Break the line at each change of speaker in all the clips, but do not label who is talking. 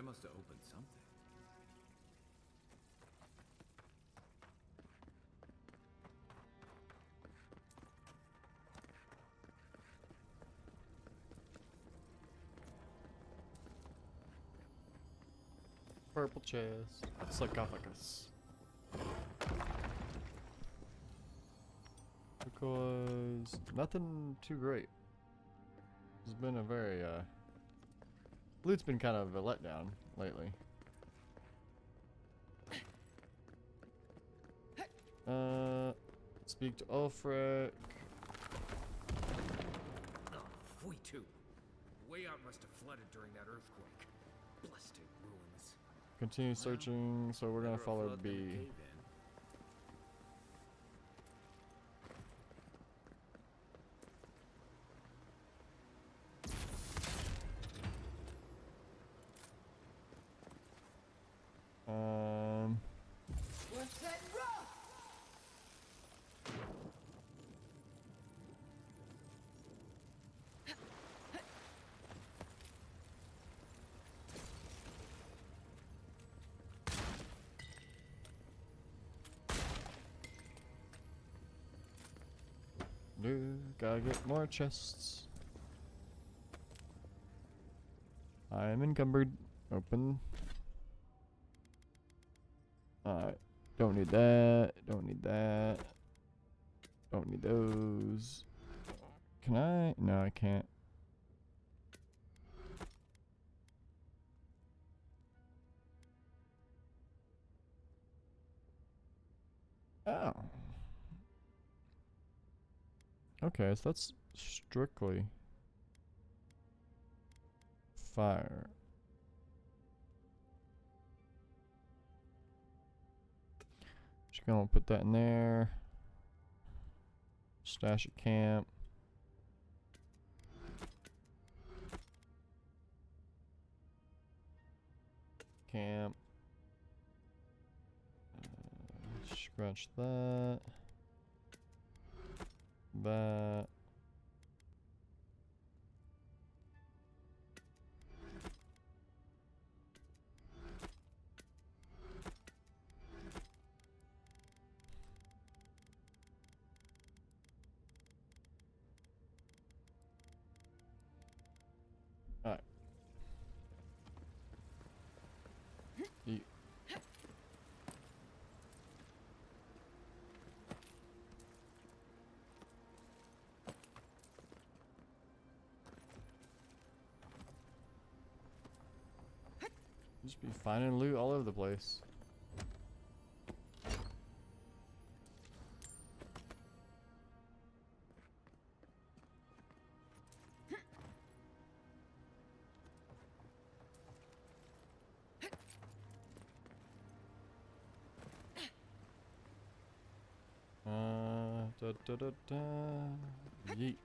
must have opened something.
Purple chest. Sarcophagus. Because nothing too great. It's been a very loot's been kind of a letdown lately. Speak to Ulfric.
Oh, we too. The way out must have flooded during that earthquake. Blasted ruins.
Continue searching, so we're gonna
Never a
follow
flood
B.
than a cave-in.
What's that rough?
Gotta get more chests. I am encumbered. Open. Alright. Don't need that. Don't need that. Don't need those. Can I? No, I can't. Oh. Okay, so that's strictly fire. Just gonna put that in there. Stash at camp. Camp. Scratch that. That. Alright. Just be finding loot all over the place. Yeet.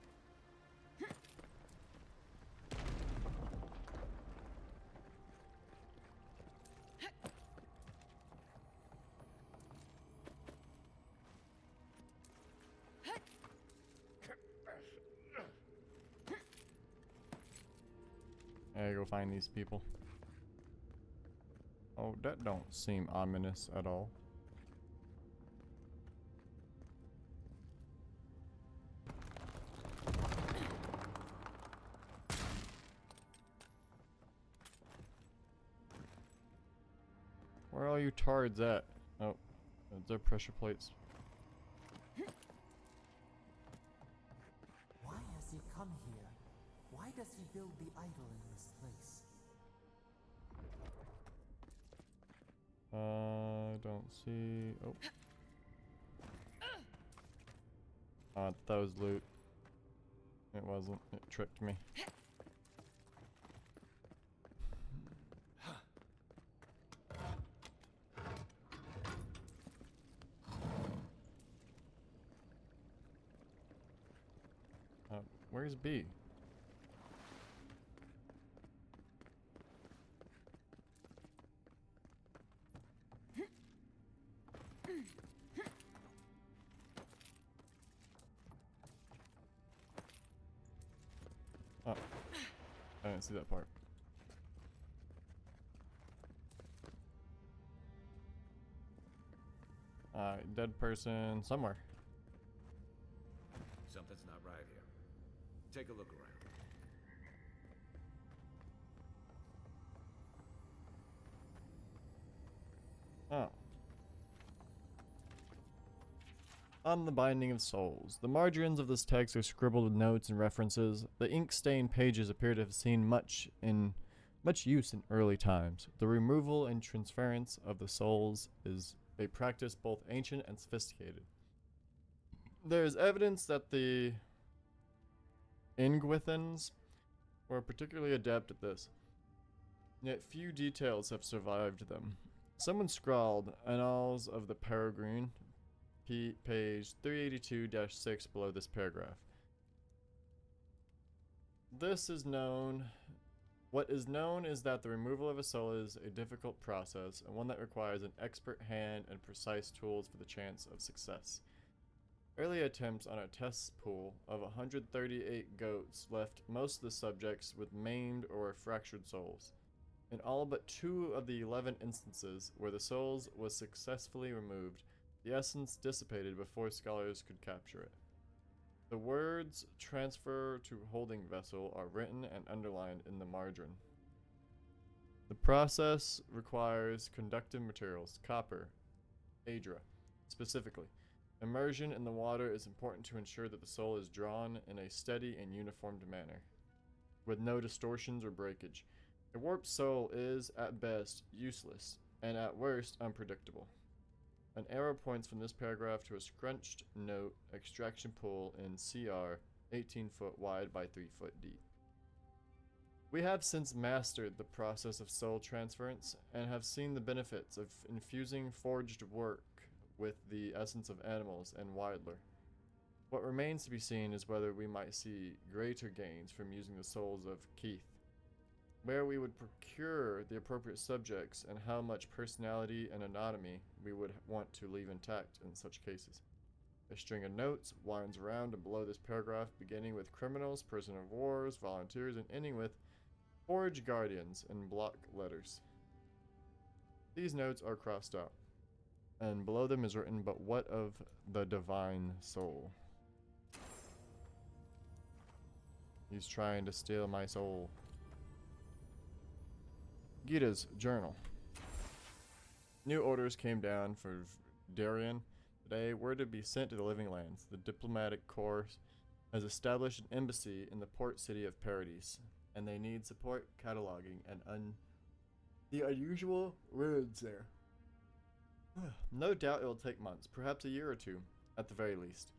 I gotta go find these people. Oh, that don't seem ominous at all. Where are all you tards at? Oh, they're pressure plates.
Why has he come here? Why does he build the idol in this place?
Don't see. Oh. That was loot. It wasn't. It tricked me. Where's B? Oh, I didn't see that part. Dead person somewhere.
Something's not right here. Take a look around.
Oh. On the Binding of Souls. The margins of this text are scribbled with notes and references. The ink-stained pages appear to have seen much use in early times. The removal and transference of the souls is a practice both ancient and sophisticated. There is evidence that the Ingwithans were particularly adept at this, yet few details have survived them. Someone scrawled Annals of the Peregrine, page 382-6 below this paragraph. What is known is that the removal of a soul is a difficult process and one that requires an expert hand and precise tools for the chance of success. Early attempts on a test pool of 138 goats left most of the subjects with maimed or fractured souls. In all but 2 of the 11 instances where the souls was successfully removed, the essence dissipated before scholars could capture it. The words transfer to holding vessel are written and underlined in the margin. The process requires conductive materials, copper, adra, specifically. Immersion in the water is important to ensure that the soul is drawn in a steady and uniformed manner, with no distortions or breakage. A warped soul is, at best, useless, and at worst, unpredictable. An arrow points from this paragraph to a scrunched note extraction pool in CR, 18 foot wide by 3 foot deep. We have since mastered the process of soul transference and have seen the benefits of infusing forged work with the essence of animals and Weidler. What remains to be seen is whether we might see greater gains from using the souls of Keith, where we would procure the appropriate subjects and how much personality and anatomy we would want to leave intact in such cases. A string of notes winds around and below this paragraph, beginning with criminals, prisoner of wars, volunteers, and ending with forage guardians in block letters. These notes are crossed out, and below them is written, "But what of the divine soul?" He's trying to steal my soul. Gita's journal. New orders came down for Darien. Today, word to be sent to the Living Lands. The diplomatic corps has established an embassy in the port city of Paradise, and they need support cataloging and the unusual ruins there. No doubt it will take months, perhaps a year or 2, at the very least.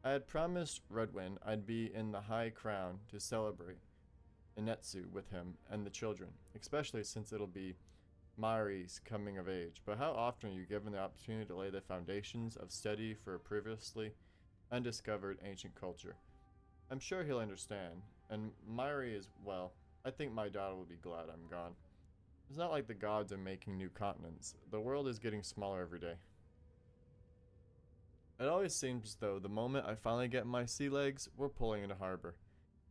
I had promised Redwin I'd be in the High Crown to celebrate Inetsu with him and the children, especially since it'll be Mari's coming of age. But how often are you given the opportunity to lay the foundations of study for a previously undiscovered ancient culture? I'm sure he'll understand, and Mari as well. I think my daughter will be glad I'm gone. It's not like the gods are making new continents. The world is getting smaller every day. It always seems as though the moment I finally get my sea legs, we're pulling into harbor.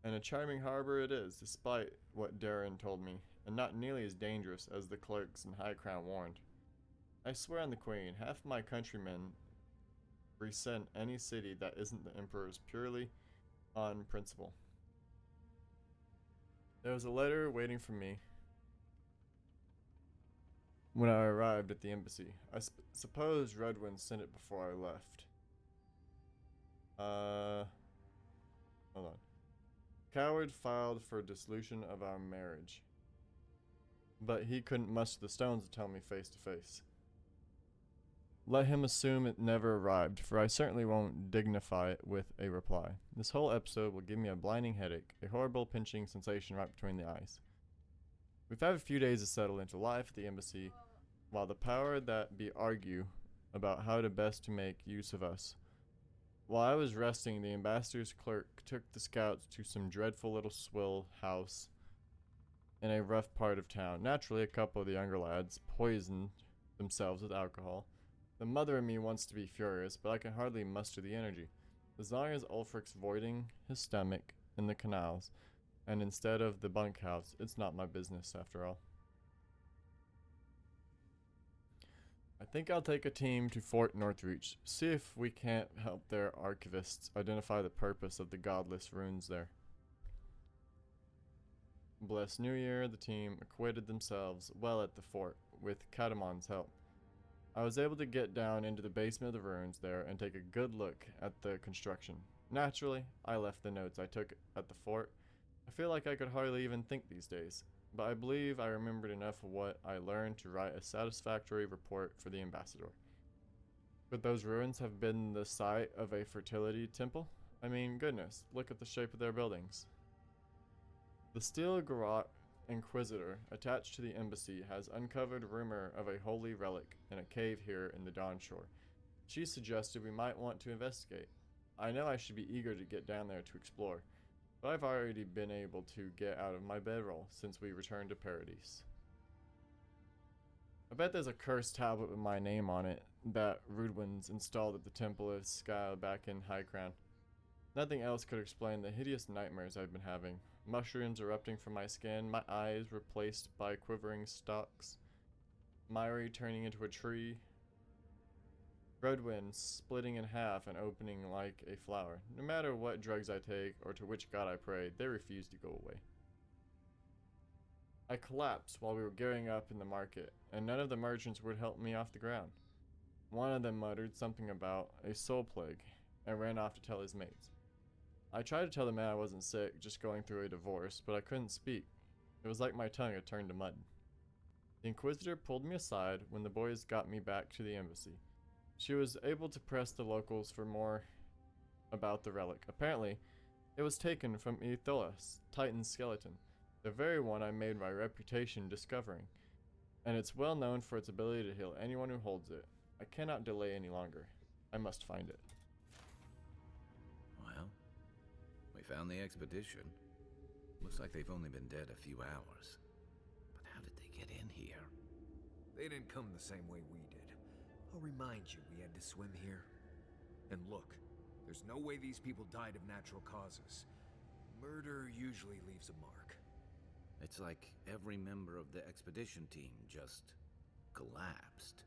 And a charming harbor it is, despite what Darren told me, and not nearly as dangerous as the clerks in High Crown warned. I swear on the Queen, half of my countrymen resent any city that isn't the Emperor's purely on principle. There was a letter waiting for me when I arrived at the embassy. I suppose Redwin sent it before I left. Hold on. Coward filed for dissolution of our marriage, but he couldn't muster the stones to tell me face to face. Let him assume it never arrived, for I certainly won't dignify it with a reply. This whole episode will give me a blinding headache, a horrible pinching sensation right between the eyes. We've had a few days to settle into life at the embassy, while the power that be argue about how to best to make use of us. While I was resting, the ambassador's clerk took the scouts to some dreadful little swill house in a rough part of town. Naturally, a couple of the younger lads poisoned themselves with alcohol. The mother in me wants to be furious, but I can hardly muster the energy. As long as Ulfric's voiding his stomach in the canals, and instead of the bunkhouse, it's not my business after all. I think I'll take a team to Fort Northreach, see if we can't help their archivists identify the purpose of the godless runes there. Blessed New Year, the team acquitted themselves well at the fort, with Katamon's help. I was able to get down into the basement of the ruins there and take a good look at the construction. Naturally, I left the notes I took at the fort. I feel like I could hardly even think these days, but I believe I remembered enough of what I learned to write a satisfactory report for the ambassador. Could those ruins have been the site of a fertility temple? I mean, goodness, look at the shape of their buildings. The Steel Garrote Inquisitor attached to the embassy has uncovered rumor of a holy relic in a cave here in the Dawn Shore. She suggested we might want to investigate. I know I should be eager to get down there to explore, but I've already been able to get out of my bedroll since we returned to Paradise. I bet there's a cursed tablet with my name on it that Rudwin's installed at the Temple of Sky back in High Crown. Nothing else could explain the hideous nightmares I've been having. Mushrooms erupting from my skin, my eyes replaced by quivering stalks, Myri turning into a tree, Rudwin splitting in half and opening like a flower. No matter what drugs I take or to which god I pray, they refuse to go away. I collapsed while we were gearing up in the market, and none of the merchants would help me off the ground. One of them muttered something about a soul plague and ran off to tell his mates. I tried to tell the man I wasn't sick, just going through a divorce, but I couldn't speak. It was like my tongue had turned to mud. The Inquisitor pulled me aside when the boys got me back to the embassy. She was able to press the locals for more about the relic. Apparently, it was taken from Aetholus, Titan's skeleton, the very one I made my reputation discovering, and it's well known for its ability to heal anyone who holds it. I cannot delay any longer. I must find it.
Well, we found the expedition. Looks like they've only been dead a few hours. But how did they get in here?
They didn't come the same way we did. I'll remind you we had to swim here. And look, there's no way these people died of natural causes. Murder usually leaves a mark.
It's like every member of the expedition team just collapsed.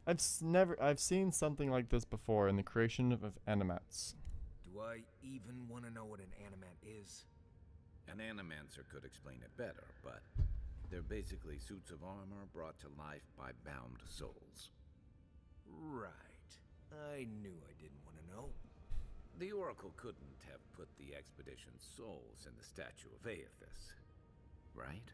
I've seen something like this before in the creation of animats.
Do I even want to know what an animat is?
An animancer could explain it better, but they're basically suits of armor brought to life by bound souls.
Right. I knew I didn't want to know.
The Oracle couldn't have put the expedition's souls in the statue of Aethys, right?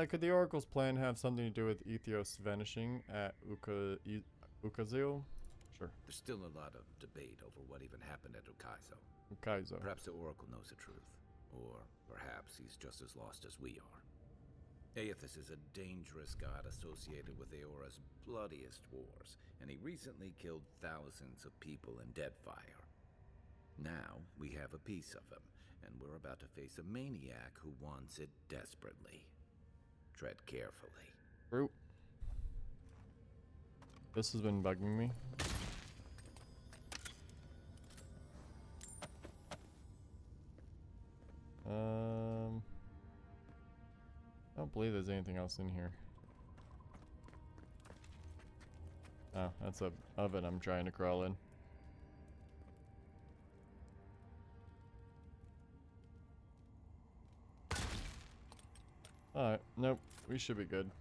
Could the Oracle's plan have something to do with Aethios vanishing at Ukazil? Sure.
There's still a lot of debate over what even happened at Ukaizo.
Ukaizo.
Perhaps the Oracle knows the truth. Or perhaps he's just as lost as we are. Aethys is a dangerous god associated with Eora's bloodiest wars, and he recently killed thousands of people in Deadfire. Now, we have a piece of him, and we're about to face a maniac who wants it desperately. Tread carefully.
Fruit. This has been bugging me. I don't believe there's anything else in here. Oh, that's a oven I'm trying to crawl in. Alright, nope, we should be good.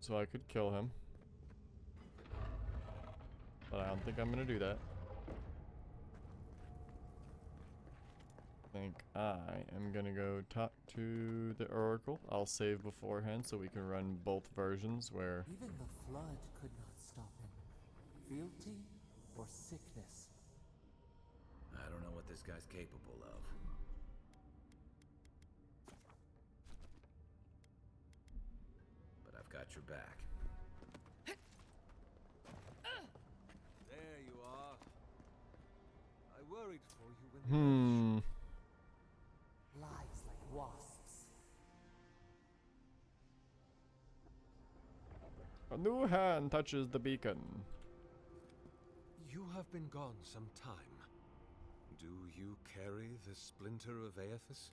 So I could kill him. But I don't think I'm gonna do that. I think I am gonna go talk to the Oracle. I'll save beforehand so we can run both versions where...
Even the flood could not stop him. Fealty or sickness?
I don't know what this guy's capable of. But I've got your back.
There you are. I worried for you when
Lies like wasps.
A new hand touches the beacon.
You have been gone some time. Do you carry the splinter of Aethys?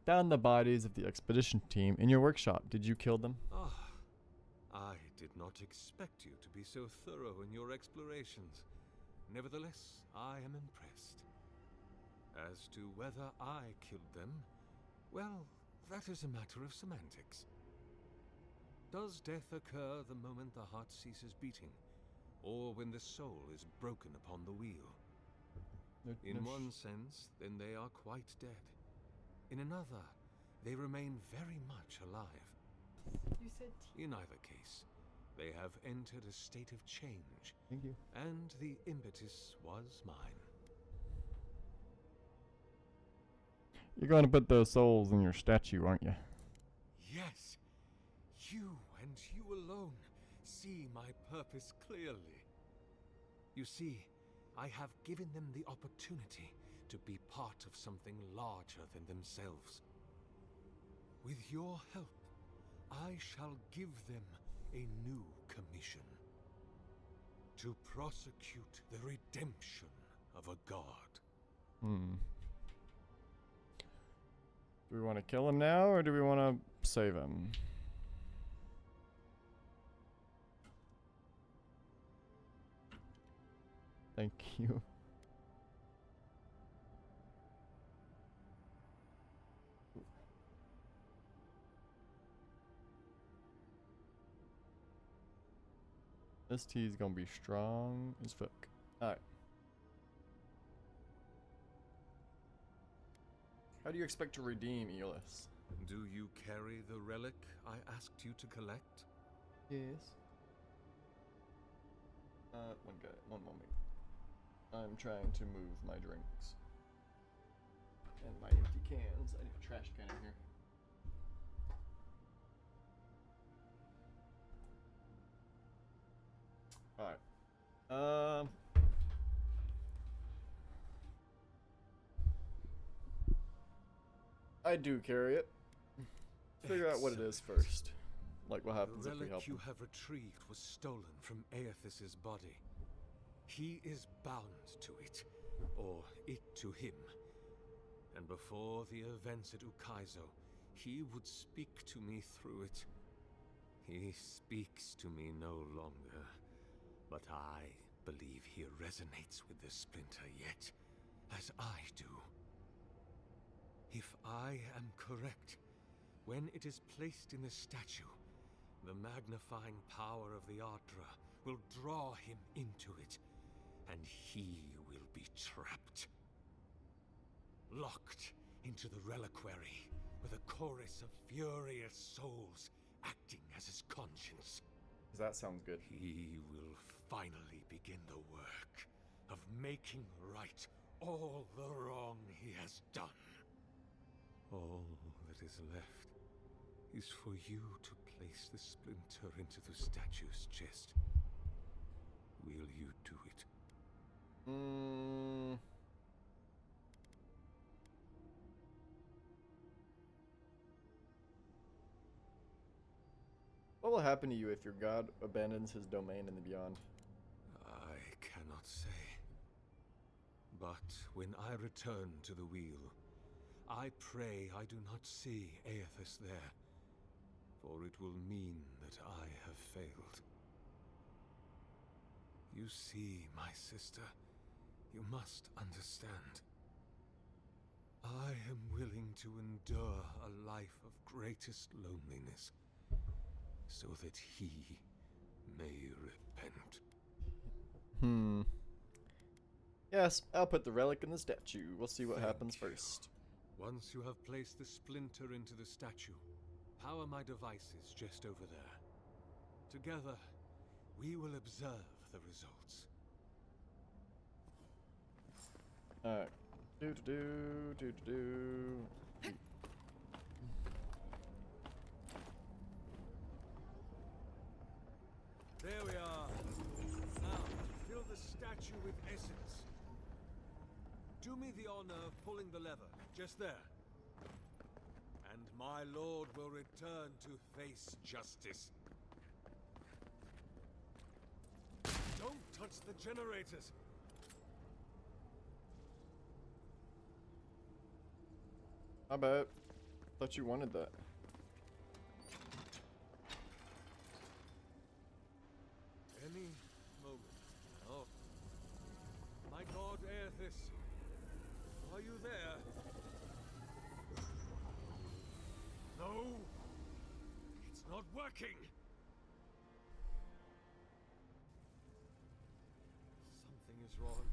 Found the bodies of the expedition team in your workshop. Did you kill them?
Ah, I did not expect you to be so thorough in your explorations. Nevertheless, I am impressed. As to whether I killed them, well, that is a matter of semantics. Does death occur the moment the heart ceases beating, or when the soul is broken upon the wheel? In one sense, then they are quite dead. In another, they remain very much alive.
You said
In either case, they have entered a state of change,
Thank you.
and the impetus was mine.
You're going to put those souls in your statue, aren't you?
Yes, you and you alone see my purpose clearly. You see, I have given them the opportunity to be part of something larger than themselves. With your help, I shall give them a new commission. To prosecute the redemption of a god.
Do we want to kill him now, or do we want to save him? Thank you. This tea is gonna be strong as fuck. Alright. How do you expect to redeem Eolus?
Do you carry the relic I asked you to collect?
Yes. One moment. I'm trying to move my drinks. And my empty cans. I need a trash can in here. Alright. I do carry it. Figure out what it is first. Like what happens
The
if we help
relic you
him.
have retrieved was stolen from Aethys' body. He is bound to it, or it to him. And before the events at Ukaizo, he would speak to me through it. He speaks to me no longer, but I believe he resonates with the splinter yet, as I do. If I am correct, when it is placed in the statue, the magnifying power of the Ardra will draw him into it, and he will be trapped. Locked into the reliquary with a chorus of furious souls acting as his conscience.
That sounds good.
He will finally begin the work of making right all the wrong he has done. All that is left is for you to place the splinter into the statue's chest. Will you do it?
What will happen to you if your god abandons his domain in the beyond?
I cannot say. But when I return to the wheel, I pray I do not see Aethys there, for it will mean that I have failed. You see, my sister, you must understand. I am willing to endure a life of greatest loneliness, so that he may repent.
Yes, I'll put the relic in the statue. We'll see what happens
Thank you.
first.
Once you have placed the splinter into the statue, power my devices just over there. Together, we will observe the results.
Alright. Do.
There we are. Now, fill the statue statue with essence. Do me the honor of pulling the lever, just there. And my lord will return to face justice. Don't touch the generators!
I bet. Thought you wanted that.
Any moment. Oh. My god, Aethys. Are you there? No! It's not working! Something is wrong.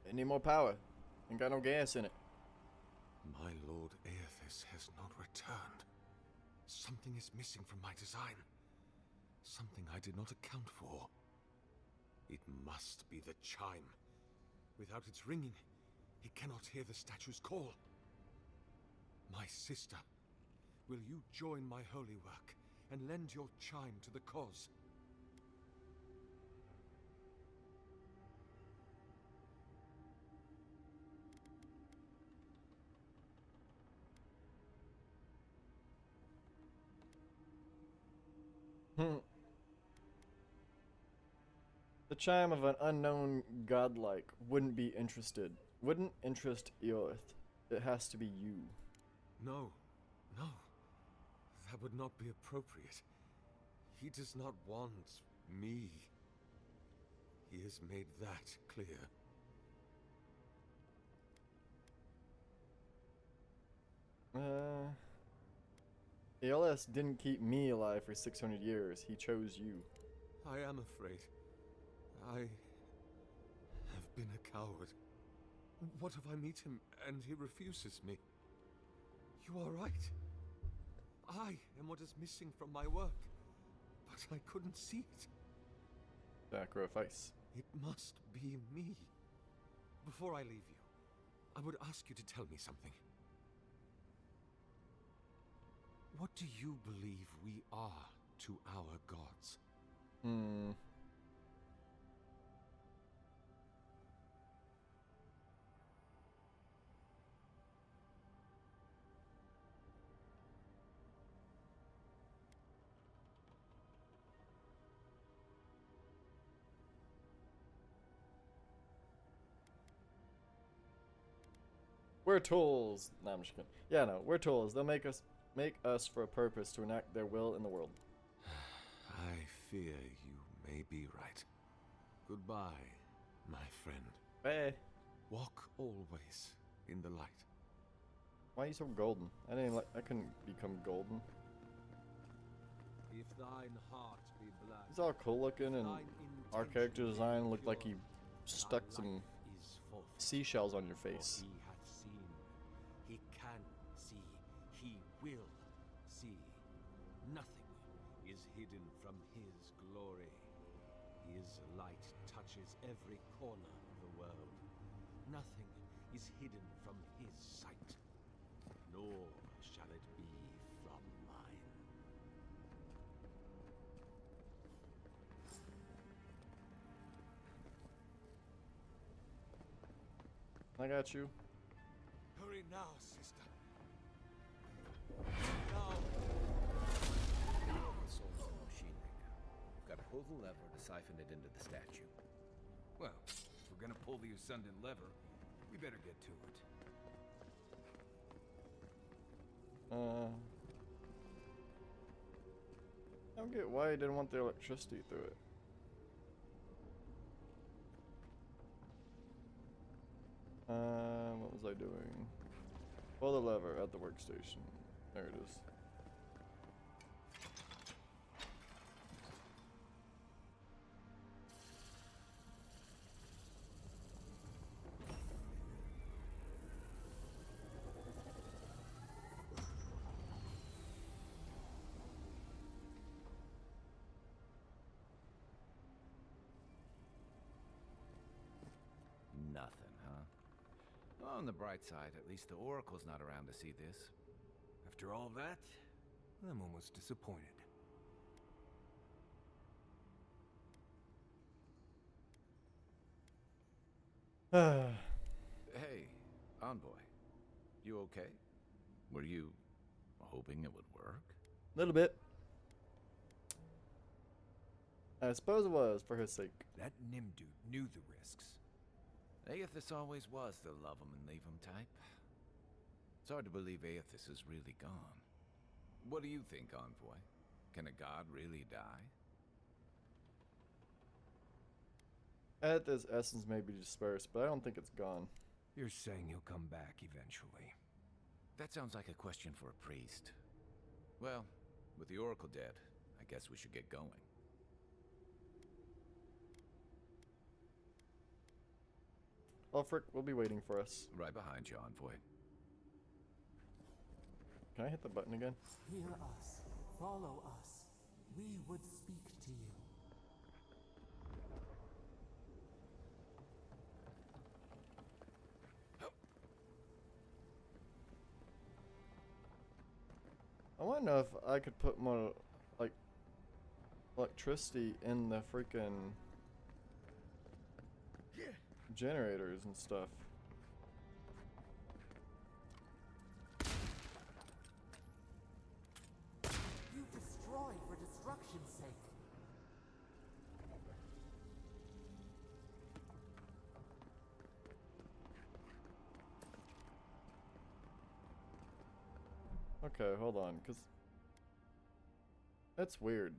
They need more power. Ain't got no gas in it.
My lord Aethys has not returned. Something is missing from my design. Something I did not account for. It must be the chime. Without its ringing, he cannot hear the statue's call. My sister, will you join my holy work and lend your chime to the cause?
The chime of an unknown godlike wouldn't be interested. Wouldn't interest Eolith. It has to be you.
No, no. That would not be appropriate. He does not want me. He has made that clear.
Eolith didn't keep me alive for 600 years. He chose you.
I am afraid. I have been a coward. What if I meet him and he refuses me? You are right. I am what is missing from my work, but I couldn't see it.
Sacrifice.
It must be me. Before I leave you, I would ask you to tell me something. What do you believe we are to our gods?
We're tools. Nah, I'm just kidding. Yeah, no, we're tools. They'll make us for a purpose to enact their will in the world.
I fear you may be right. Goodbye, my friend.
Hey.
Walk always in the light.
Why are you so golden? I couldn't become golden.
If thine heart be black,
He's all cool looking, and our character design looked like he stuck some seashells on your face.
He hath seen, he can see, he will see. Nothing is hidden from his glory. His light touches every corner of the world. Nothing is hidden from his sight, nor shall it be from mine.
I got you.
Hurry now, sister. Now.
The soul's in the machinery now. Got to pull the lever to siphon it into the statue.
Well, if we're gonna pull the ascendant lever, we better get to it.
I don't get why he didn't want the electricity through it. What was I doing? Pull the lever at the workstation. There it is.
Nothing, huh? Well, on the bright side, at least the Oracle's not around to see this.
After all that, I'm almost disappointed.
Hey, Envoy. You okay? Were you hoping it would work?
Little bit. I suppose it was, for his sake.
That Nim dude knew the risks.
Aethys always was the love 'em and leave 'em type. It's hard to believe Aethys is really gone. What do you think, Envoy? Can a god really die?
Aethys' essence may be dispersed, but I don't think it's gone.
You're saying he'll come back eventually.
That sounds like a question for a priest. Well, with the Oracle dead, I guess we should get going.
Ulfric will be waiting for us.
Right behind you, Envoy.
Can I hit the button again?
Hear us. Follow us. We would speak to you.
I want to know if I could put more, like, electricity in the freaking generators and stuff.
You destroy for destruction's sake.
Okay, hold on, because that's weird.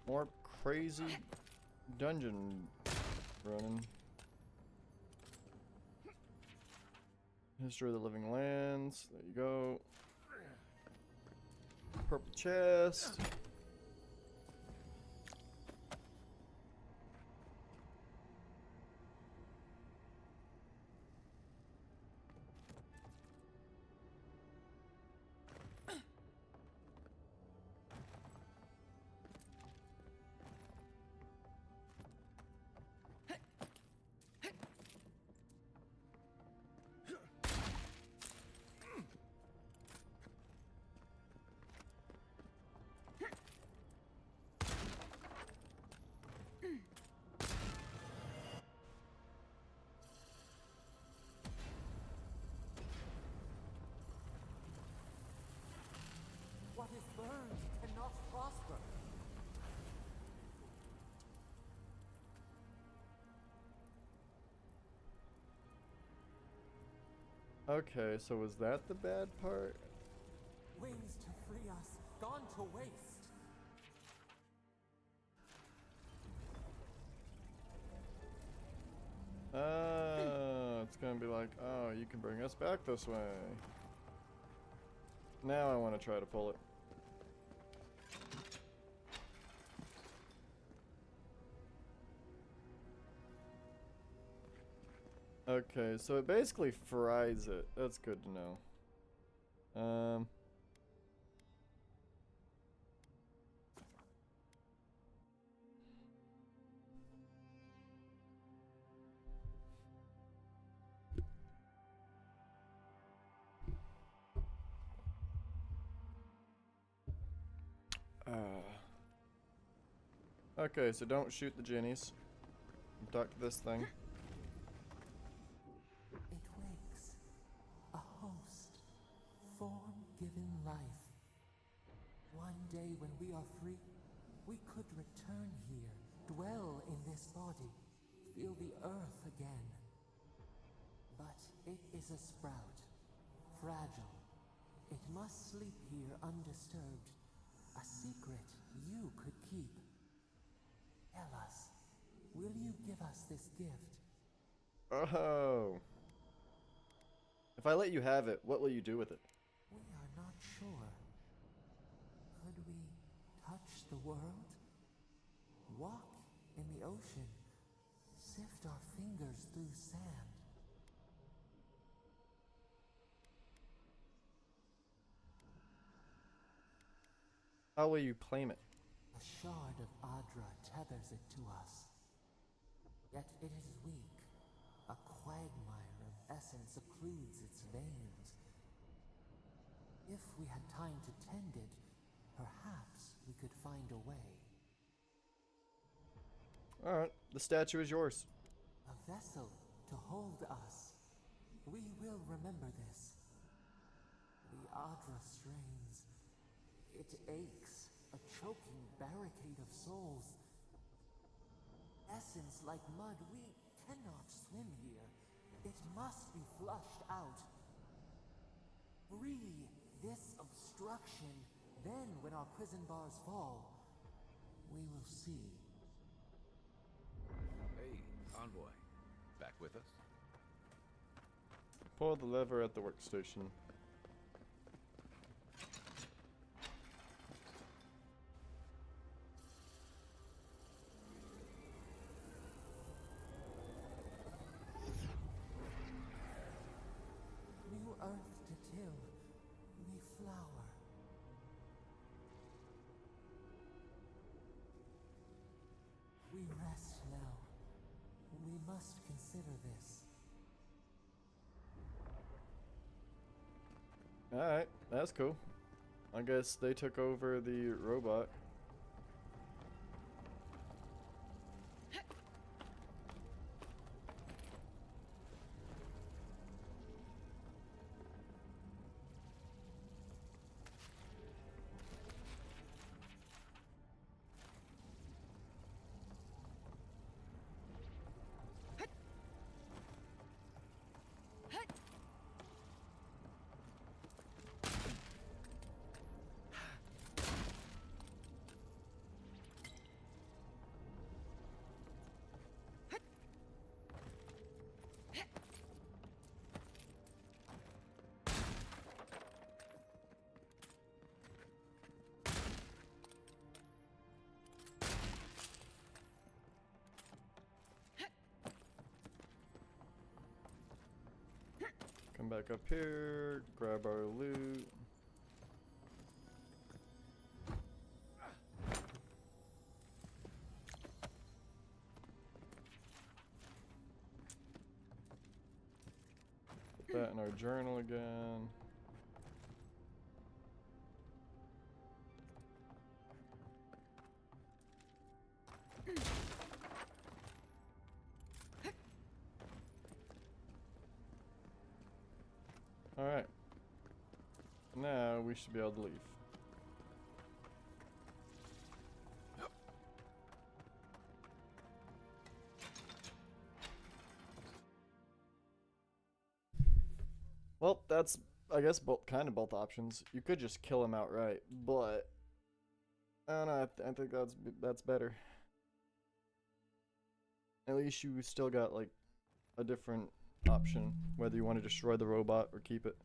More crazy dungeon running. History of the Living Lands. There you go. Purple chest.
What is burned cannot prosper.
Okay, so was that the bad part?
Wings to free us, gone to waste.
It's gonna be like, oh, you can bring us back this way. Now I want to try to pull it. Okay, so it basically fries it. That's good to know. Okay, so don't shoot the Ginnies. Duck this thing.
It wakes. A host. Form given life. One day when we are free, we could return here, dwell in this body, feel the earth again. But it is a sprout. Fragile. It must sleep here undisturbed. A secret you could keep. Tell us, will you give us this gift?
Oh. If I let you have it, what will you do with it?
We are not sure. Could we touch the world? Walk in the ocean? Sift our fingers through sand?
How will you claim it?
A shard of Adra tethers it to us. Yet it is weak. A quagmire of essence occludes its veins. If we had time to tend it, perhaps we could find a way.
Alright, the statue is yours.
A vessel to hold us. We will remember this. The Adra strains. It aches, a choking barricade of souls. Essence like mud, we cannot swim here. It must be flushed out. Free this obstruction. Then, when our prison bars fall, we will see.
Hey, Envoy. Back with us?
Pull the lever at the workstation.
New earth to till, we flower. We rest now. We must consider this.
Alright, that's cool. I guess they took over the robot. Come back up here, grab our loot. Put that in our journal again. Alright. Now we should be able to leave. Well, that's, I guess, kind of both options. You could just kill him outright, but I don't know. I think that's better. At least you still got like a different option, whether you want to destroy the robot or keep it.